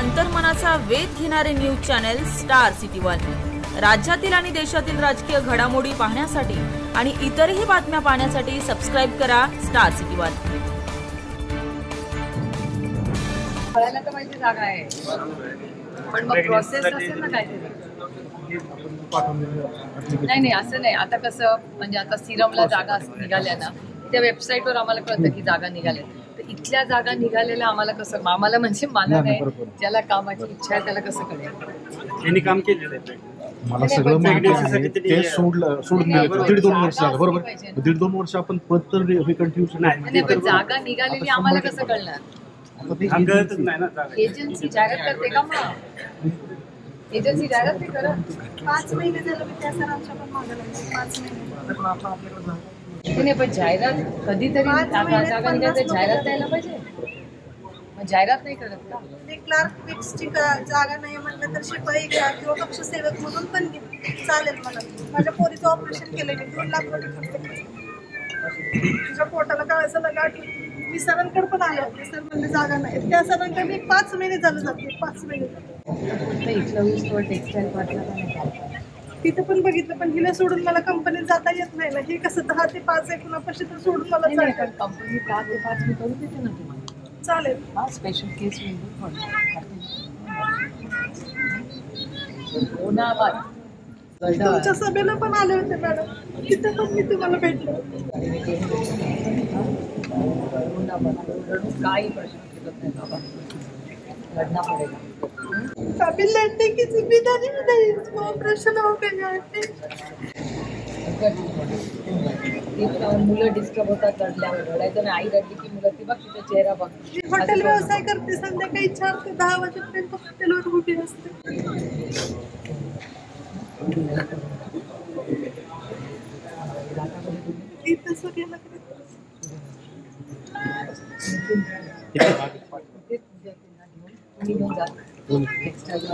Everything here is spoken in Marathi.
अंतर्मनाचा वेध घेणारे news channel star city one. राज्यातील आणि देशातील राजकीय घडामोडी पाहण्यासाठी आणि इतरही बातम्या पाहण्यासाठी सबस्क्राइब करा स्टार सिटी वन। कळायला तर माहिती जागा आहे, पण मग प्रोसेस असेल ना काहीतरी। नाही असं नाही। आता कसं म्हणजे आता सिरमला जागा निघाल्या ना, त्या वेबसाईटवर आम्हाला कळतं की जागा निघाल्या, तर इथल्या जागा निघालेल्या आम्हाला कसं, आम्हाला म्हणजे मला नाही, ज्याला कामाची इच्छा आहे त्याला कसं कळेल। त्यांनी काम केलेलं आहे, मला सगळं माहिती आहे। ते सोडून गेले 1.5-2 वर्ष झालं, बरोबर। 1.5-2 वर्ष आपण पद तर कंटिन्यू नाही, पण जागा निघालेली आम्हाला कसं कळणार? एजन्सी जाहिरात करते का? मग एजन्सी जाहिरात नाही करत। 5 महिने झालं त्या सरांच्या पण मागं लागले 5 महिने। नाही, पण जाहिरात कधीतरी जागा निघायचं, जाहिरात द्यायला पाहिजे। मग जाहिरात नाही करत का? क्लार्क फिक्सची जागा नाही म्हणलं तर शिपाई किंवा कक्ष सेवक म्हणून पण चालेल मला। माझ्या पोरीचं ऑपरेशन केलं मी, 2 लाख रुपये खर्च केले। तुझ्या पोटाला काय असं गाठलं, मी सरांकडे पण आले होते, सर म्हणजे जागा नाही। त्या सरांकडे मी 5 महिने झालं जाते, 5 महिने इथलं टेक्सटाईल पार्कला पण तिथं पण बघितलं, पण हिला सोडून मला कंपनीत जाता येत नाही ना। हे कसं 10 ते 5 आहे, कुणापाशी तर सोडून मला कंपनी 10 ते 5 मी करू देते ना तुम्हाला, चालेल। हा स्पेशल केस तुमच्या सभेला पण आले होते मॅडम, तिथं पण मी तुम्हाला भेटलो। काही प्रश्न केलं नाही बाबा, लढना पडेगा। अभी लड़ने की जिम्मेदारी भी नहीं, ऑपरेशन हो गया है। मुलं डिस्टर्ब होतात लढल्यावर, रडायचं नाही। आई रडली की मुलं ती बघ, तिचा चेहरा बघ। हॉटेल व्यवसाय करते, संध्याकाळी 4 ते 10 वाजेपर्यंत हॉटेलवर उभी असते। इथं सूर्याला टेक्सटाईल